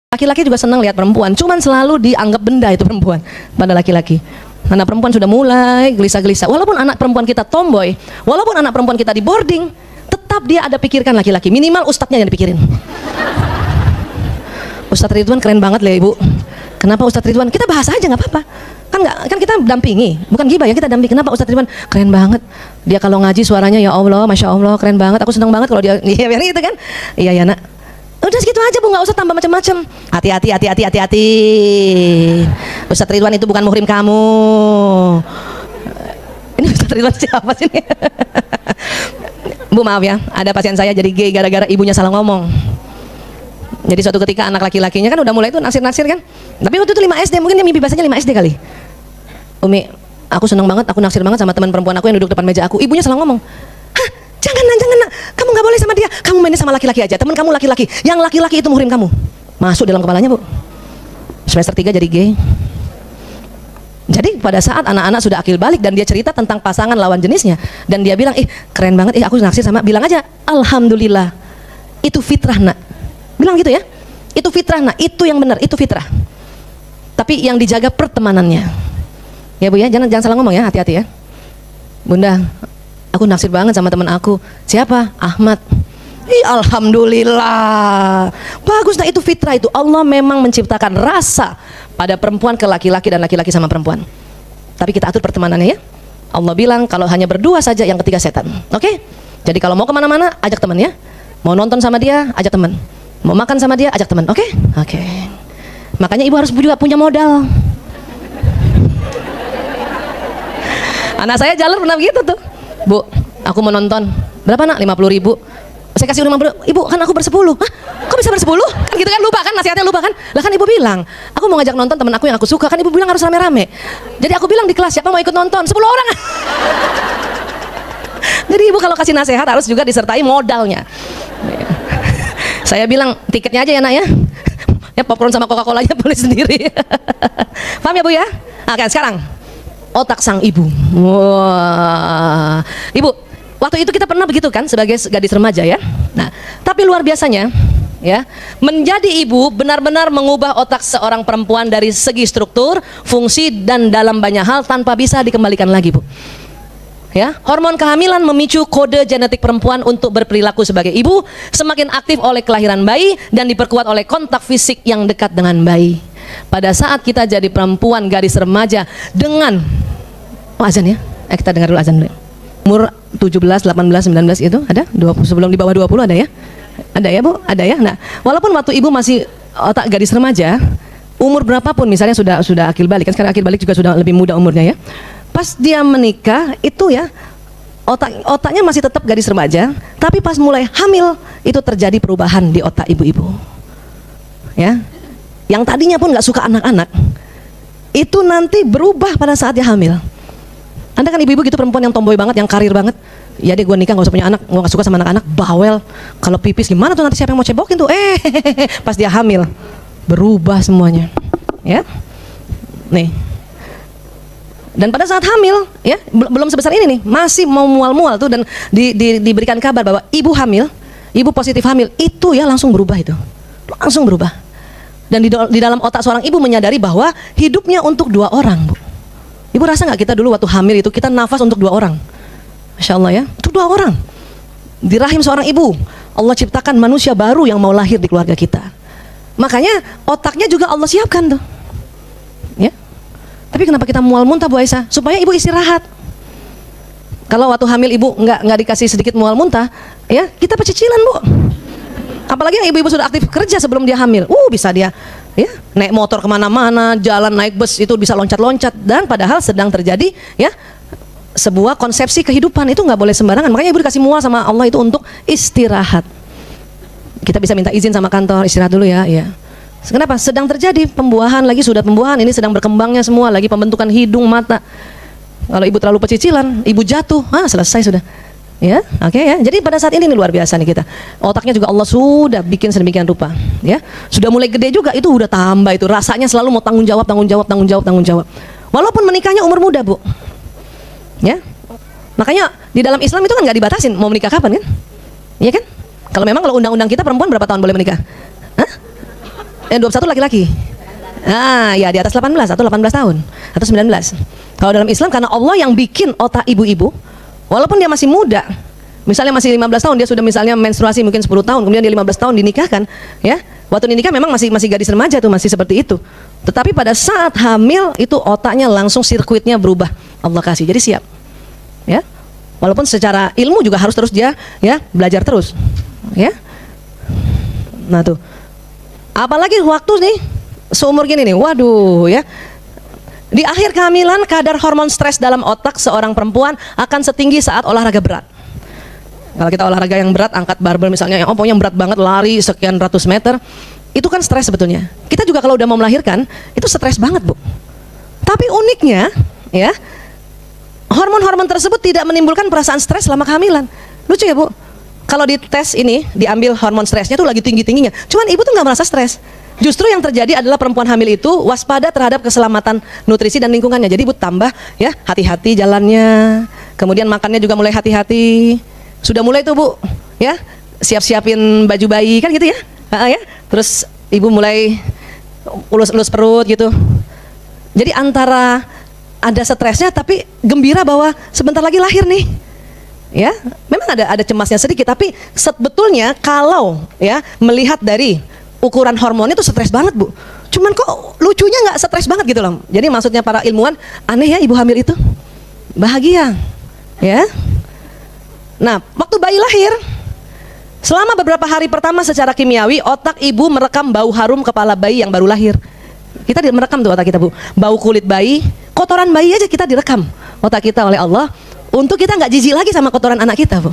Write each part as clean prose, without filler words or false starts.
Laki-laki juga senang lihat perempuan, cuman selalu dianggap benda itu perempuan pada laki-laki. Anak perempuan sudah mulai gelisah-gelisah. Walaupun anak perempuan kita tomboy, walaupun anak perempuan kita di boarding, tetap dia ada pikirkan laki-laki. Minimal ustadznya yang dipikirin. Ustadz Ridwan keren banget lah ibu. Kenapa Ustadz Ridwan? Kita bahas aja nggak apa-apa. Kan kita dampingi, bukan gibah ya, kita dampingi. Kenapa Ustadz Ridwan keren banget? Dia kalau ngaji suaranya ya Allah, masya Allah keren banget. Aku senang banget kalau dia, iya gitu kan? Iya ya nak. Udah segitu aja bu, nggak usah tambah macam-macam. Hati-hati. Ustadz Ridwan itu bukan muhrim kamu. Ini Ustadz Ridwan siapa sih ini? Bu maaf ya, ada pasien saya jadi gay gara-gara ibunya salah ngomong. Jadi suatu ketika anak laki-lakinya kan udah mulai tuh naksir-naksir kan. Tapi waktu itu 5 SD, mungkin dia mimpi bahasanya 5 SD kali. Umi, aku seneng banget, aku naksir banget sama teman perempuan aku yang duduk depan meja aku. Ibunya salah ngomong. Hah, jangan nak, kamu nggak boleh sama dia. Kamu mainnya sama laki-laki aja, teman kamu laki-laki. Yang laki-laki itu muhrim kamu. Masuk dalam kepalanya bu. Semester 3 jadi gay. Jadi pada saat anak-anak sudah akil balik dan dia cerita tentang pasangan lawan jenisnya, dan dia bilang, keren banget, aku naksir sama, bilang aja, alhamdulillah, itu fitrah nak. Bilang gitu ya, itu fitrah nak, itu yang benar, itu fitrah. Tapi yang dijaga pertemanannya. Ya bu ya, jangan salah ngomong ya, hati-hati ya. Bunda, aku naksir banget sama teman aku. Siapa? Ahmad. Alhamdulillah. Bagus, nah itu fitrah itu. Allah memang menciptakan rasa pada perempuan ke laki-laki dan laki-laki sama perempuan. Tapi kita atur pertemanannya ya. Allah bilang kalau hanya berdua saja, yang ketiga setan. Oke? Jadi kalau mau kemana-mana, ajak teman ya. Mau nonton sama dia, ajak teman. Mau makan sama dia, ajak teman. Oke? Oke. Makanya ibu harus juga punya modal. Anak saya jalan pernah begitu tuh. Bu, aku mau nonton. Berapa nak? 50.000. Saya kasih 50. Ibu, kan aku bersepuluh. Hah? Kok bisa bersepuluh? Kan gitu kan, lupa kan, nasihatnya lupa kan. Lah kan ibu bilang, aku mau ngajak nonton teman aku yang aku suka. Kan ibu bilang harus rame-rame. Jadi aku bilang di kelas, siapa mau ikut nonton? 10 orang. Jadi ibu kalau kasih nasihat harus juga disertai modalnya. Saya bilang tiketnya aja ya nak ya. Ya popcorn sama Coca-Colanya boleh sendiri. Paham ya bu ya? Nah kan sekarang otak sang ibu. Wah. Ibu, waktu itu kita pernah begitu kan sebagai gadis remaja ya. Nah, tapi luar biasanya ya, menjadi ibu benar-benar mengubah otak seorang perempuan dari segi struktur, fungsi dan dalam banyak hal tanpa bisa dikembalikan lagi bu. Ya, hormon kehamilan memicu kode genetik perempuan untuk berperilaku sebagai ibu semakin aktif oleh kelahiran bayi dan diperkuat oleh kontak fisik yang dekat dengan bayi. Pada saat kita jadi perempuan gadis remaja dengan azan ya, kita dengar dulu azan dulu. Umur 17, 18, 19 itu ada? 20, sebelum di bawah 20 ada ya? Ada ya bu? Ada ya? Nah, walaupun waktu ibu masih otak gadis remaja, umur berapapun misalnya sudah akil balik, kan sekarang akil balik juga sudah lebih muda umurnya ya. Pas dia menikah itu ya otaknya masih tetap gadis remaja, tapi pas mulai hamil itu terjadi perubahan di otak ibu-ibu. Ya, yang tadinya pun nggak suka anak-anak, itu nanti berubah pada saat dia hamil. Anda kan ibu-ibu gitu perempuan yang tomboy banget, yang karir banget. Ya deh gue nikah nggak usah punya anak, gue nggak suka sama anak-anak, bawel. Kalau pipis gimana tuh nanti siapa yang mau cebokin tuh? Pas dia hamil berubah semuanya. Ya, nih. Dan pada saat hamil, ya belum sebesar ini nih, masih mau mual-mual tuh dan diberikan kabar bahwa ibu hamil, ibu positif hamil, itu ya langsung berubah itu, langsung berubah. Dan di dalam otak seorang ibu menyadari bahwa hidupnya untuk 2 orang, bu. Ibu rasa nggak kita dulu waktu hamil itu kita nafas untuk 2 orang, Masya Allah ya, untuk 2 orang. Di rahim seorang ibu, Allah ciptakan manusia baru yang mau lahir di keluarga kita. Makanya otaknya juga Allah siapkan tuh, ya. Tapi kenapa kita mual muntah Bu Aisyah? Supaya ibu istirahat. Kalau waktu hamil ibu nggak dikasih sedikit mual muntah, ya kita pecicilan bu. Apalagi yang ibu-ibu sudah aktif kerja sebelum dia hamil, bisa dia ya naik motor kemana-mana, jalan naik bus itu bisa loncat-loncat, dan padahal sedang terjadi ya sebuah konsepsi kehidupan itu nggak boleh sembarangan. Makanya ibu dikasih mual sama Allah itu untuk istirahat. Kita bisa minta izin sama kantor, istirahat dulu ya. Kenapa? Sedang terjadi pembuahan, lagi sudah pembuahan, ini sedang berkembangnya semua, lagi pembentukan hidung, mata. Kalau ibu terlalu pecicilan, ibu jatuh, selesai sudah. Ya, oke ya. Jadi pada saat ini nih luar biasa nih kita. Otaknya juga Allah sudah bikin sedemikian rupa, ya. Sudah mulai gede juga, itu udah tambah itu. Rasanya selalu mau tanggung jawab. Walaupun menikahnya umur muda, Bu. Ya. Makanya di dalam Islam itu kan nggak dibatasin mau menikah kapan kan? Iya kan? Kalau undang-undang kita perempuan berapa tahun boleh menikah? Hah? Yang 21 laki-laki. Ah, ya di atas 18 atau 18 tahun atau 19. Kalau dalam Islam karena Allah yang bikin otak ibu-ibu, walaupun dia masih muda, misalnya masih 15 tahun dia sudah misalnya menstruasi mungkin 10 tahun, kemudian dia 15 tahun dinikahkan, ya. Waktu dinikah memang masih gadis remaja tuh, masih seperti itu. Tetapi pada saat hamil itu otaknya langsung sirkuitnya berubah. Allah kasih. Jadi siap. Ya. Walaupun secara ilmu juga harus terus dia ya belajar terus. Ya. Nah tuh. Apalagi waktu nih seumur gini nih. Waduh ya. Di akhir kehamilan kadar hormon stres dalam otak seorang perempuan akan setinggi saat olahraga berat. Kalau kita olahraga yang berat, angkat barbel misalnya, yang pokoknya berat banget, lari sekian ratus meter, itu kan stres sebetulnya. Kita juga kalau udah mau melahirkan, itu stres banget, Bu. Tapi uniknya, ya, hormon-hormon tersebut tidak menimbulkan perasaan stres selama kehamilan. Lucu ya, Bu? Kalau di tes ini, diambil hormon stresnya tuh lagi tinggi-tingginya. Cuman ibu tuh nggak merasa stres. Justru yang terjadi adalah perempuan hamil itu waspada terhadap keselamatan nutrisi dan lingkungannya. Jadi ibu tambah, ya, hati-hati jalannya. Kemudian makannya juga mulai hati-hati. Sudah mulai tuh Bu, ya, siap-siapin baju bayi kan gitu ya, ya. Terus ibu mulai ulus-ulus perut gitu. Jadi antara ada stresnya tapi gembira bahwa sebentar lagi lahir nih, ya. Memang ada cemasnya sedikit, tapi sebetulnya kalau ya melihat dari ukuran hormonnya itu stres banget Bu. Cuman kok lucunya nggak stres banget gitu loh. Jadi maksudnya para ilmuwan, aneh ya ibu hamil itu bahagia, ya. Nah, waktu bayi lahir, selama beberapa hari pertama secara kimiawi, otak ibu merekam bau harum kepala bayi yang baru lahir. Kita merekam tuh otak kita, Bu. Bau kulit bayi, kotoran bayi aja kita direkam otak kita oleh Allah untuk kita nggak jijik lagi sama kotoran anak kita, Bu.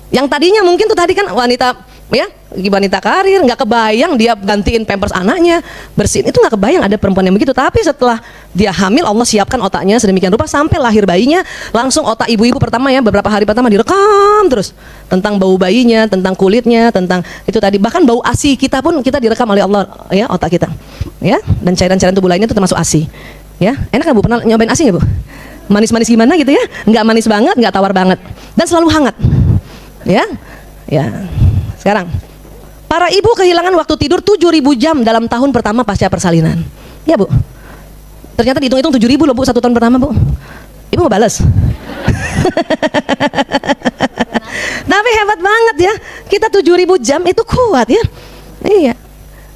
Yang tadinya mungkin tuh tadi kan wanita, ya, wanita karir, nggak kebayang dia gantiin pampers anaknya, bersihin, itu nggak kebayang ada perempuan yang begitu. Tapi setelah dia hamil, Allah siapkan otaknya sedemikian rupa sampai lahir bayinya, langsung otak ibu-ibu pertama ya, beberapa hari pertama direkam terus tentang bau bayinya, tentang kulitnya, tentang itu tadi, bahkan bau ASI kita pun kita direkam oleh Allah, ya, otak kita, ya, dan cairan-cairan tubuh lainnya itu termasuk ASI, ya. Enak nggak Bu? Pernah nyobain ASI nggak Bu? Manis-manis gimana gitu ya? Nggak manis banget, nggak tawar banget, dan selalu hangat, ya, ya. Sekarang, para ibu kehilangan waktu tidur 7.000 jam dalam tahun pertama pasca persalinan. Ya Bu, ternyata dihitung-hitung 7.000 loh Bu, 1 tahun pertama Bu. Ibu mau balas? Tapi hebat banget ya, kita 7.000 jam itu kuat ya. Iya.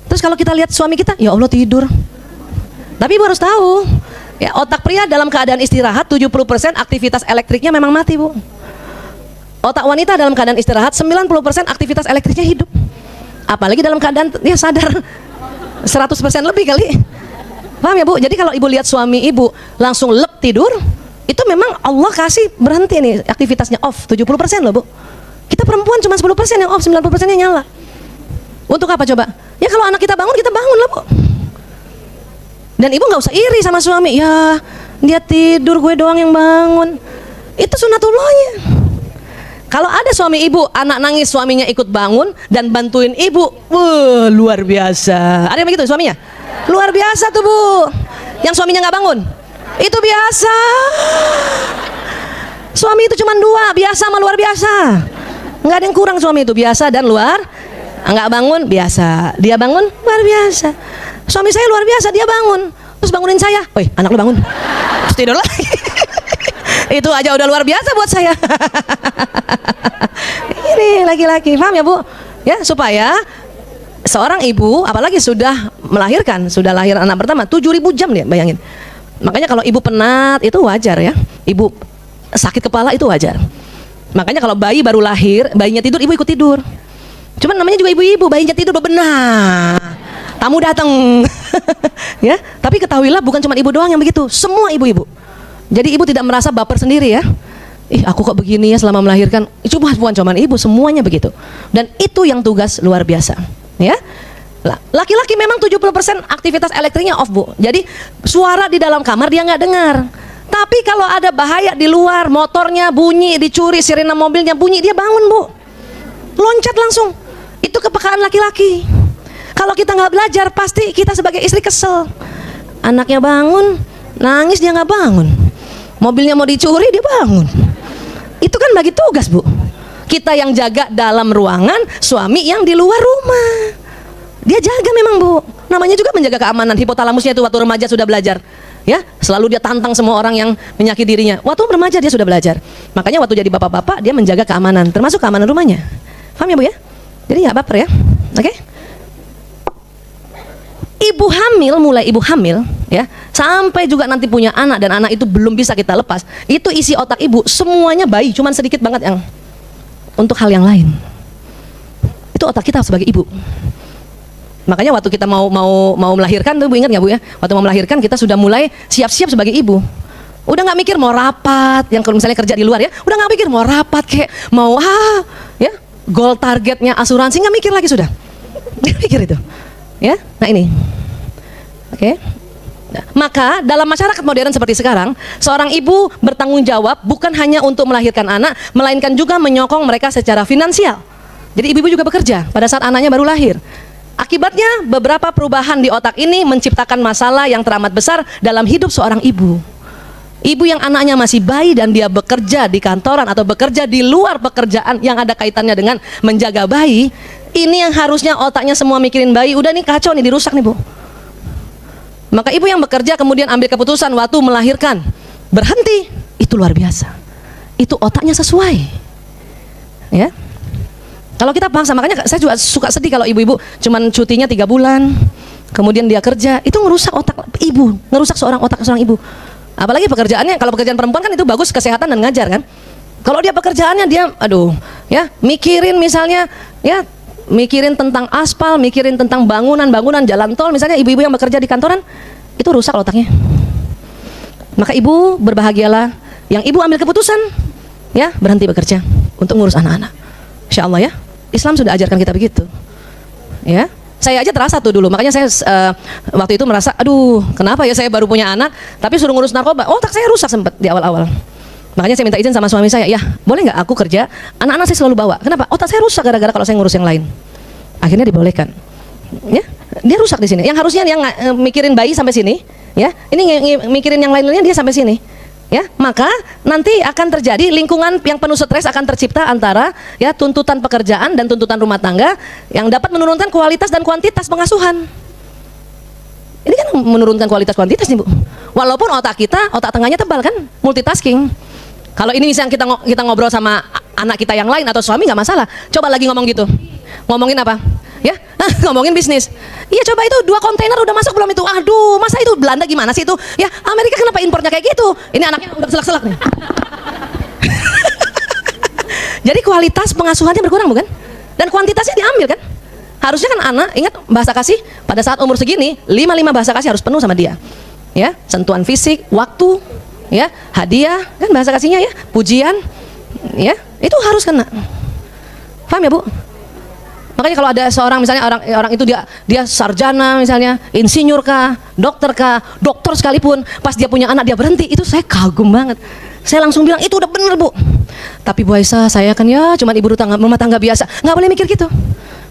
Terus kalau kita lihat suami kita, ya Allah tidur. Tapi ibu harus tahu, ya, otak pria dalam keadaan istirahat 70% aktivitas elektriknya memang mati Bu. Otak wanita dalam keadaan istirahat 90% aktivitas elektriknya hidup. Apalagi dalam keadaan dia sadar 100% lebih kali. Paham ya Bu? Jadi kalau ibu lihat suami ibu langsung lep tidur, itu memang Allah kasih berhenti nih aktivitasnya off 70% loh Bu. Kita perempuan cuma 10% yang off, 90%-nya nyala. Untuk apa coba? Ya kalau anak kita bangun lah Bu. Dan ibu nggak usah iri sama suami. Ya dia tidur, gue doang yang bangun. Itu sunatullahnya. Kalau ada suami ibu, anak nangis, suaminya ikut bangun dan bantuin ibu, luar biasa. Ada yang begitu suaminya? Luar biasa tuh Bu. Yang suaminya nggak bangun, itu biasa. Suami itu cuma 2, biasa sama luar biasa. Nggak ada yang kurang suami itu, biasa dan luar. Nggak bangun, biasa. Dia bangun, luar biasa. Suami saya luar biasa, dia bangun, terus bangunin saya. Woi, anak lu bangun. Terus tidur lagi. Itu aja udah luar biasa buat saya. Ini laki-laki, paham ya Bu? Ya, supaya seorang ibu, apalagi sudah melahirkan, sudah lahir anak pertama, 7.000 jam dia, bayangin. Makanya kalau ibu penat itu wajar ya. Ibu sakit kepala itu wajar. Makanya kalau bayi baru lahir, bayinya tidur, ibu ikut tidur. Cuman namanya juga ibu-ibu, bayinya tidur bebenah. Tamu datang. Ya, tapi ketahuilah bukan cuma ibu doang yang begitu, semua ibu-ibu. Jadi ibu tidak merasa baper sendiri ya. Ih, aku kok begini ya selama melahirkan. Coba bukan cuma ibu, semuanya begitu. Dan itu yang tugas luar biasa, ya. Laki-laki memang 70% aktivitas elektriknya off Bu. Jadi suara di dalam kamar dia nggak dengar. Tapi kalau ada bahaya di luar, motornya bunyi, dicuri, sirena mobilnya bunyi, dia bangun Bu. Loncat langsung. Itu kepekaan laki-laki. Kalau kita nggak belajar, pasti kita sebagai istri kesel. Anaknya bangun, nangis dia nggak bangun. Mobilnya mau dicuri dia bangun. Itu kan bagi tugas Bu. Kita yang jaga dalam ruangan, suami yang di luar rumah. Dia jaga memang Bu. namanya juga menjaga keamanan. Hipotalamusnya itu waktu remaja sudah belajar. Ya, selalu dia tantang semua orang yang menyakiti dirinya. Waktu remaja dia sudah belajar. Makanya waktu jadi bapak-bapak dia menjaga keamanan, termasuk keamanan rumahnya. Paham ya Bu ya? Jadi nggak baper ya. Oke? Ibu hamil, mulai ibu hamil ya, sampai juga nanti punya anak dan anak itu belum bisa kita lepas. Itu isi otak ibu semuanya bayi, cuman sedikit banget yang untuk hal yang lain. Itu otak kita sebagai ibu. Makanya waktu kita mau melahirkan tuh, Bu, ingat nggak Bu ya? Waktu mau melahirkan kita sudah mulai siap-siap sebagai ibu. Udah nggak mikir mau rapat, yang kalau misalnya kerja di luar ya, udah nggak mikir mau rapat kayak mau ya, goal targetnya asuransi nggak mikir lagi sudah. Nggak mikir itu. Ya, nah ini. Oke. Nah, maka dalam masyarakat modern seperti sekarang, seorang ibu bertanggung jawab bukan hanya untuk melahirkan anak, melainkan juga menyokong mereka secara finansial. Jadi ibu-ibu juga bekerja pada saat anaknya baru lahir. Akibatnya beberapa perubahan di otak ini menciptakan masalah yang teramat besar dalam hidup seorang ibu. Ibu yang anaknya masih bayi dan dia bekerja di kantoran atau bekerja di luar pekerjaan yang ada kaitannya dengan menjaga bayi, ini yang harusnya otaknya semua mikirin bayi, udah nih kacau nih, dirusak nih Bu. Maka ibu yang bekerja kemudian ambil keputusan waktu melahirkan berhenti, itu luar biasa. Itu otaknya sesuai. Ya. Kalau kita bangsa, makanya saya juga suka sedih kalau ibu-ibu cuman cutinya 3 bulan, kemudian dia kerja, itu ngerusak otak ibu, ngerusak otak seorang ibu. Apalagi pekerjaannya, kalau pekerjaan perempuan kan itu bagus, kesehatan dan ngajar kan. Kalau dia pekerjaannya dia, aduh, ya mikirin misalnya, ya mikirin tentang aspal, mikirin tentang bangunan jalan tol, misalnya ibu-ibu yang bekerja di kantoran, itu rusak otaknya. Maka ibu berbahagialah yang ibu ambil keputusan, ya berhenti bekerja untuk ngurus anak-anak. Insya Allah ya. Islam sudah ajarkan kita begitu, ya. Saya aja terasa tuh dulu, makanya saya waktu itu merasa, aduh, kenapa ya saya baru punya anak, tapi suruh ngurus narkoba, otak saya rusak sempat di awal-awal. Makanya saya minta izin sama suami saya, ya boleh nggak aku kerja, anak-anak saya selalu bawa. Kenapa? Otak saya rusak gara-gara kalau saya ngurus yang lain. Akhirnya dibolehkan, ya. Dia rusak di sini. Yang harusnya yang mikirin bayi sampai sini, ya, ini mikirin yang lain-lainnya dia sampai sini. Ya, maka nanti akan terjadi lingkungan yang penuh stres akan tercipta antara ya tuntutan pekerjaan dan tuntutan rumah tangga yang dapat menurunkan kualitas dan kuantitas pengasuhan. Ini kan menurunkan kualitas kuantitas nih Bu. Walaupun otak kita, otak tengahnya tebal kan, multitasking. Kalau ini misalnya kita ngobrol sama anak kita yang lain atau suami nggak masalah. Coba lagi ngomong gitu, ngomongin apa? Ya, ngomongin bisnis. Iya coba itu 2 kontainer udah masuk belum itu? Aduh, masa itu Belanda gimana sih itu? Ya Amerika kenapa impornya kayak gitu? Ini anaknya udah selak-selak nih. Jadi kualitas pengasuhannya berkurang bukan? Dan kuantitasnya diambil kan? Harusnya kan anak, ingat bahasa kasih pada saat umur segini 5 bahasa kasih harus penuh sama dia. Ya, sentuhan fisik, waktu, ya, hadiah, kan bahasa kasihnya ya, pujian, ya, itu harus kena. Paham ya Bu? Makanya kalau ada seorang misalnya orang itu dia sarjana misalnya, insinyur kah, dokter sekalipun, pas dia punya anak dia berhenti, itu saya kagum banget. Saya langsung bilang itu udah bener Bu. Tapi Bu Aisyah, saya kan ya cuma ibu rumah tangga biasa, nggak boleh mikir gitu.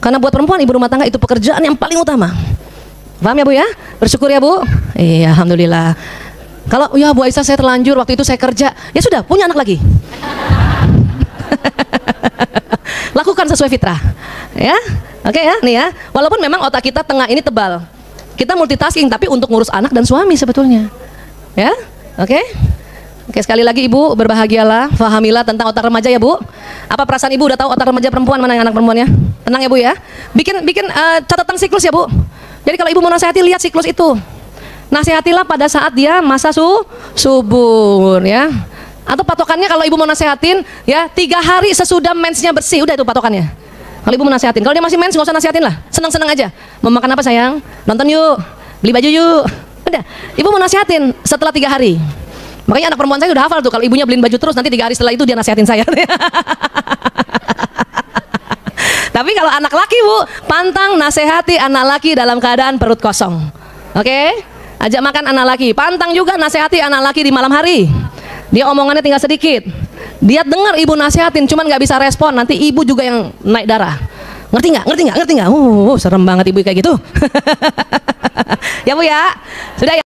Karena buat perempuan ibu rumah tangga itu pekerjaan yang paling utama. Paham ya Bu ya? Bersyukur ya Bu. Iya, alhamdulillah. Kalau ya Bu Aisyah saya terlanjur waktu itu saya kerja, ya sudah punya anak lagi. Lakukan sesuai fitrah, ya, oke ya, nih ya. Walaupun memang otak kita tengah ini tebal, kita multitasking, tapi untuk ngurus anak dan suami sebetulnya, ya, oke. Oke, sekali lagi ibu berbahagialah, fahamilah tentang otak remaja ya Bu. Apa perasaan ibu udah tahu otak remaja perempuan mana yang anak perempuannya? Tenang ya Bu ya. Bikin catatan siklus ya Bu. Jadi kalau ibu mau nasihati lihat siklus itu. Nasihatilah pada saat dia masa subur ya. Atau patokannya kalau ibu mau nasehatin ya 3 hari sesudah mensnya bersih, udah itu patokannya. Kalau ibu mau nasehatin, kalau dia masih mens nggak usah nasehatin lah, senang-senang aja. Mau makan apa sayang? Nonton yuk, beli baju yuk. Udah, ibu mau nasehatin setelah 3 hari. Makanya anak perempuan saya udah hafal tuh, kalau ibunya beliin baju terus nanti 3 hari setelah itu dia nasehatin saya. Tapi kalau anak laki Bu, pantang nasehati anak laki dalam keadaan perut kosong. Oke? Ajak makan anak laki, pantang juga nasehati anak laki di malam hari. Dia omongannya tinggal sedikit, dia dengar ibu nasihatin cuman nggak bisa respon, nanti ibu juga yang naik darah. Ngerti nggak? Serem banget ibu kayak gitu. Ya Bu ya, sudah ya.